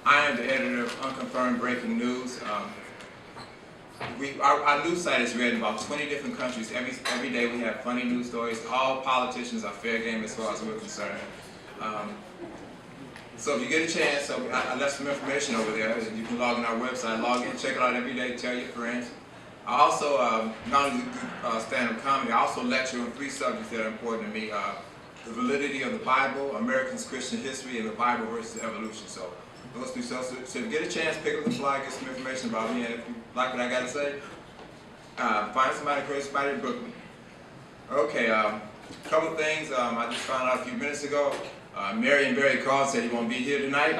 I am the editor of Unconfirmed Breaking News. Our news site is read in about 20 different countries. Every day we have funny news stories. All politicians are fair game as far as we're concerned. So if you get a chance, I left some information over there. You can log in our website, log in, check it out every day, tell your friends. I also not only do stand-up comedy, I also lecture on 3 subjects that are important to me. The validity of the Bible, American Christian history, and the Bible versus evolution. So those 3 subjects. So if you get a chance, pick up the flyer, get some information about me, and if you like what I got to say, find somebody, create somebody in Brooklyn. Okay, couple of things I just found out a few minutes ago. Mary and Barry called, said he won't be here tonight.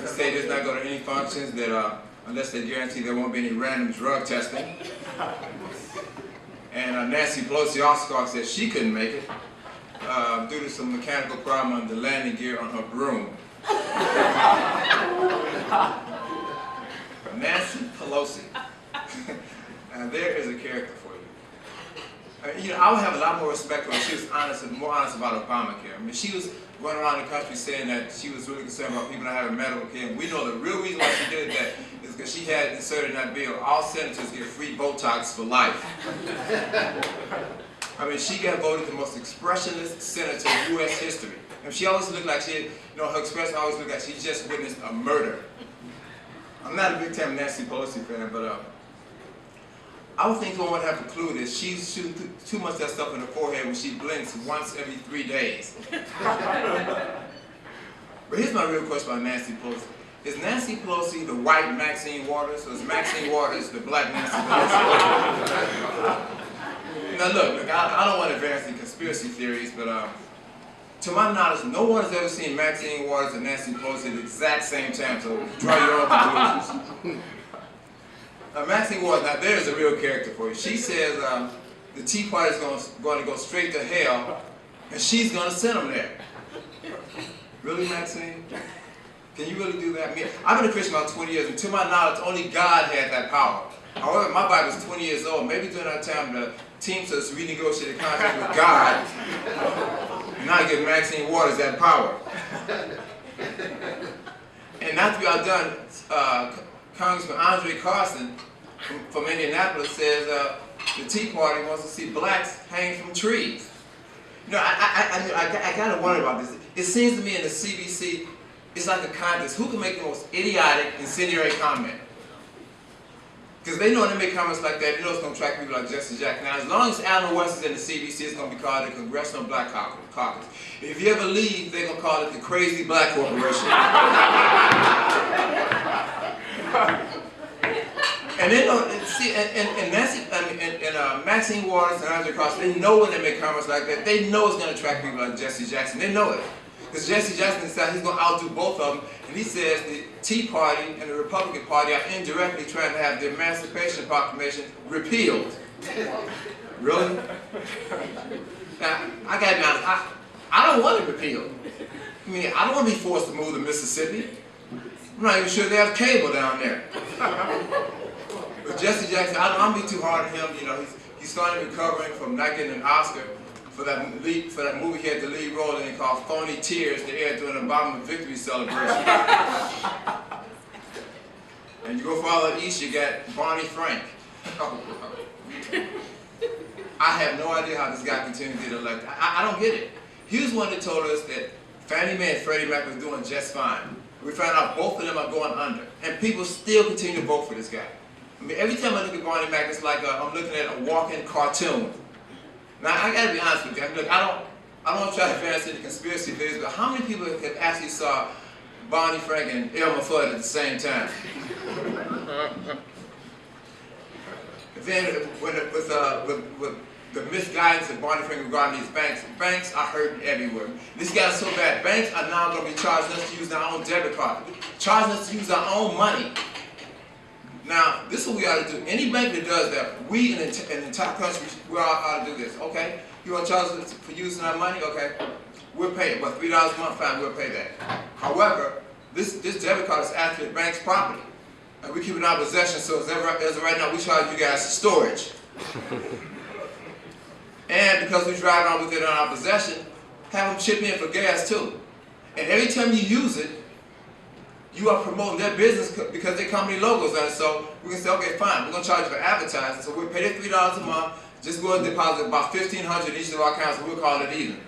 He said he does not go to any functions that unless they guarantee there won't be any random drug testing. And Nancy Pelosi also called, said she couldn't make it due to some mechanical problem on the landing gear on her broom. Nancy Pelosi. There is a character for you. You know, I would have a lot more respect for her if she was honest and more honest about Obamacare. I mean, she was going around the country saying that she was really concerned about people not having medical care. And we know the real reason why she did that is because she had inserted in that bill, all senators get free Botox for life. I mean, she got voted the most expressionist senator in U.S. history. And she always looked like she had, you know, her expression always looked like she just witnessed a murder. I'm not a big time Nancy Pelosi fan, but I would think one would have a clue that she's shooting too much of that stuff in her forehead when she blinks once every 3 days. But here's my real question about Nancy Pelosi. Is Nancy Pelosi the white Maxine Waters, or is Maxine Waters the black Nancy Pelosi? Now look, I don't want to advance any conspiracy theories, but to my knowledge, no one has ever seen Maxine Waters and Nancy Pelosi at the exact same time, so draw your own conclusions. Maxine Waters, now there's a real character for you. She says the Tea Party is going to go straight to hell, and she's going to send them there. Really, Maxine? Can you really do that? I mean, I've been a Christian about 20 years, and to my knowledge, only God had that power. However, my Bible is 20 years old. Maybe during that time, the Teamsters renegotiated a contract with God, and I give Maxine Waters that power. And not to be outdone, Congressman Andre Carson from Indianapolis says the Tea Party wants to see blacks hang from trees. You know, I gotta wonder about this. It seems to me in the CBC, it's like a contest. Who can make the most idiotic, incendiary comment? Because they know when they make comments like that, they know it's going to attract people like Jesse Jackson. Now, as long as Alan West is in the CBC, it's going to be called the Congressional Black Caucus. If you ever leave, they're going to call it the Crazy Black Corporation. And they know, see, and Nancy, and Maxine Waters and Andre Carson, they know when they make comments like that, they know it's going to attract people like Jesse Jackson. They know it. Because Jesse Jackson decided he's going to outdo both of them, and he says the Tea Party and the Republican Party are indirectly trying to have the Emancipation Proclamation repealed. Really? Now, I got to be honest, I don't want it repealed. I mean, I don't want to be forced to move to Mississippi. I'm not even sure they have cable down there. But Jesse Jackson, I don't be too hard on him. You know, he's starting recovering from not getting an Oscar for that movie he had the lead role in called Phony Tears that aired during the Obama victory celebration. And you go farther east, you got Barney Frank. I have no idea how this guy continued to get elected. I don't get it. He was one that told us that Fannie Mae and Freddie Mac was doing just fine. We found out both of them are going under. And people still continue to vote for this guy. I mean, every time I look at Barney Mac, it's like I'm looking at a walking cartoon. Now, I gotta be honest with you. I mean, look, I don't want to try to advance any conspiracy theories, but how many people have actually saw Barney Frank and Elmer Fudd at the same time? Then, with the misguidance of Barney Frank regarding these banks are hurting everywhere. This guy's so bad. Banks are now going to be charging us to use our own debit card, charging us to use our own money. Now, this is what we ought to do. Any bank that does that, we in the entire country, we ought to do this, okay? You want to charge us for using our money? Okay. We'll pay it. But $3 a month, fine, we'll pay that. However, this debit card is actually the bank's property. And we keep it in our possession, so as of right now, we charge you guys storage. And because we drive around with it in our possession, have them chip in for gas too. And every time you use it, you are promoting their business because their company logo's on it. So we can say, okay, fine, we're going to charge you for advertising. So we'll pay them $3 a month. Just go and deposit about $1,500 in each of our accounts, and we'll call it even.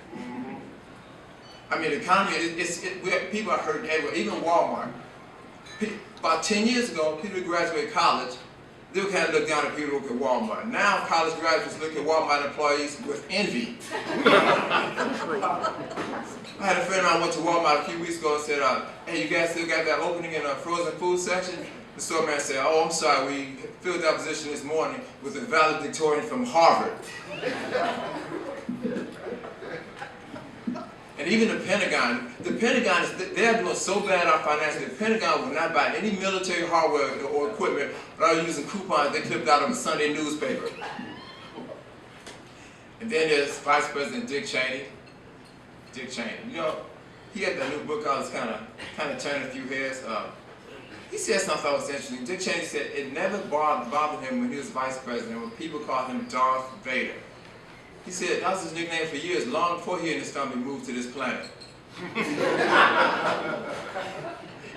I mean, the economy, people are hurting everywhere, even Walmart. About 10 years ago, people who graduated college, they would kind of look down at people who work at Walmart. Now, college graduates look at Walmart employees with envy. I had a friend of mine went to Walmart a few weeks ago and said, hey, you guys still got that opening in the frozen food section? The store man said, oh, I'm sorry, we filled that position this morning with a valedictorian from Harvard. And even the Pentagon they're doing so bad on financially, the Pentagon will not buy any military hardware or equipment without using coupons they clipped out of a Sunday newspaper. And then there's Vice President Dick Cheney. Dick Cheney, you know, he had that new book out that's kind of turned a few heads. He said something I thought was interesting. Dick Cheney said it never bothered him when he was vice president when people called him Darth Vader. He said that was his nickname for years, long before he and his family moved to this planet.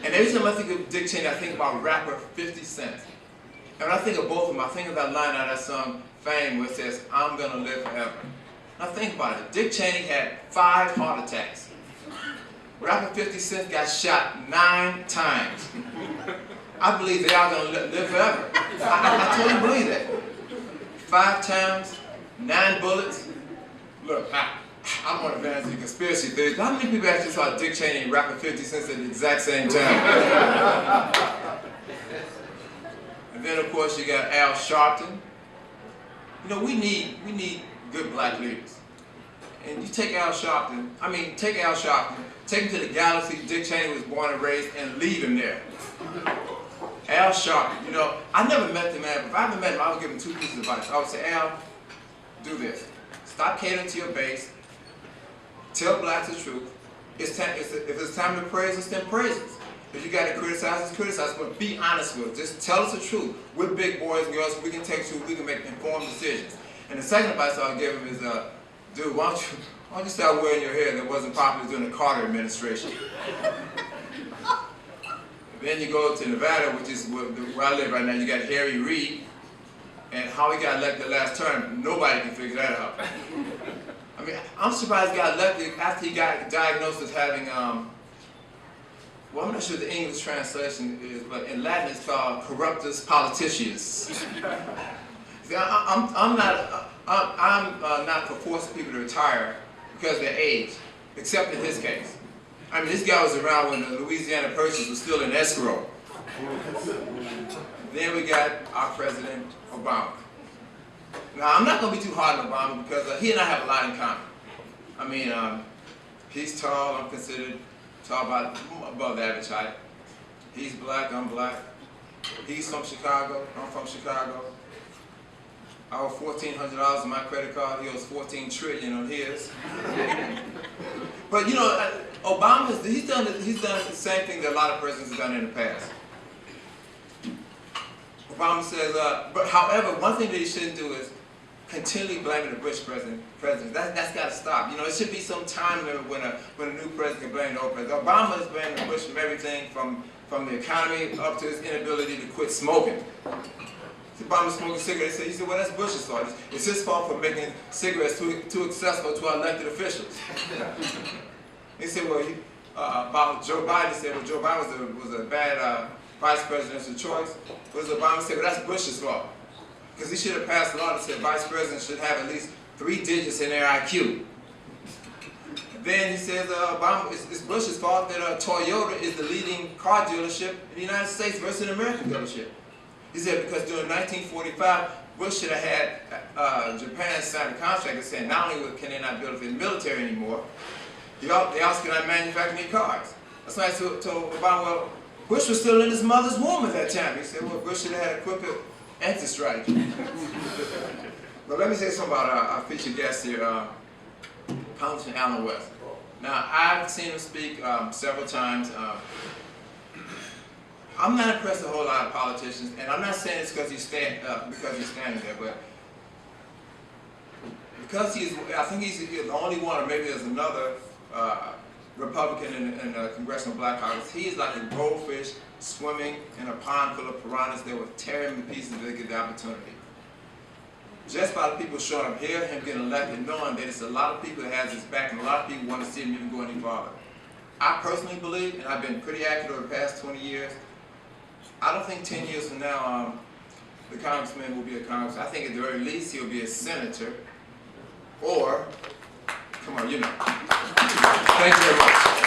And every time I think of Dick Cheney, I think about rapper 50 Cent. And when I think of both of them, I think of that line out of that song, Fame, where it says, I'm gonna live forever. Now think about it. Dick Cheney had 5 heart attacks. Rapper 50 Cent got shot 9 times. I believe they are going to live forever. I totally believe that. 5 times, 9 bullets. Look, I'm on advance in conspiracy theories. How many people actually saw Dick Cheney and Rapper 50 Cent at the exact same time? And then, of course, you got Al Sharpton. You know, we need good black leaders. And you take Al Sharpton, take him to the galaxy Dick Cheney was born and raised, and leave him there. Al Sharpton, you know, I never met the man, but if I ever met him, I would give him 2 pieces of advice. I would say, Al, do this. Stop catering to your base. Tell blacks the truth. If it's time to praise us, then praise us. If you got to criticize us, criticize us, but be honest with us. Just tell us the truth. We're big boys and girls, we can take truth, we can make informed decisions. And the second advice I'll give him is, dude, why don't you start wearing your hair that wasn't popular during the Carter administration? Then you go to Nevada, which is where I live right now. You got Harry Reid, and how he got elected last term, nobody can figure that out. I mean, I'm surprised he got elected after he got diagnosed as having, well, I'm not sure the English translation is, but in Latin it's called corruptus politicius. See, I'm not for forcing people to retire because of their age, except in his case. I mean, this guy was around when the Louisiana Purchase was still in escrow. Then we got our President Obama. Now, I'm not going to be too hard on Obama because he and I have a lot in common. I mean, he's tall, I'm considered tall, about above the average height. He's black, I'm black. He's from Chicago, I'm from Chicago. I owe $1,400 on my credit card. He owes $14 trillion on his. But you know, Obama he's done the same thing that a lot of presidents have done in the past. Obama says, but however, one thing that he shouldn't do is continually blaming the Bush president. That's got to stop. You know, it should be some time limit when a new president can blame the old president. Obama is blaming the Bush from everything from the economy up to his inability to quit smoking. Obama smoking cigarettes. He said, well, that's Bush's fault. It's his fault for making cigarettes too accessible to our elected officials. He said, well, about Joe Biden, he said, well, Joe Biden was a bad vice presidential choice. What does Obama say? Well, that's Bush's fault. Because he should have passed a law that said vice presidents should have at least 3 digits in their IQ. Then he says, Obama, it's Bush's fault that Toyota is the leading car dealership in the United States versus an American dealership. He said because during 1945, Bush should have had Japan sign a contract that said not only can they not build for the military anymore, they also cannot manufacture any cars. That's why I told Obama, well, Bush was still in his mother's womb at that time. He said, well, Bush should have had a quicker exit strategy. But let me say something about our featured guest here, Congressman Allen West. Now, I've seen him speak several times. I'm not impressed with a whole lot of politicians, and I'm not saying it's because he's standing there, but because I think he's the only one, or maybe there's another Republican in the Congressional Black Caucus. He's like a goldfish swimming in a pond full of piranhas that will tear him to pieces if they get the opportunity. Just by the people showing up here, him getting elected, knowing that it's a lot of people that has his back and a lot of people want to see him even go any farther. I personally believe, and I've been pretty accurate over the past 20 years, I don't think 10 years from now the congressman will be a congressman. I think at the very least he'll be a senator, or, come on, you know. Thank you very much.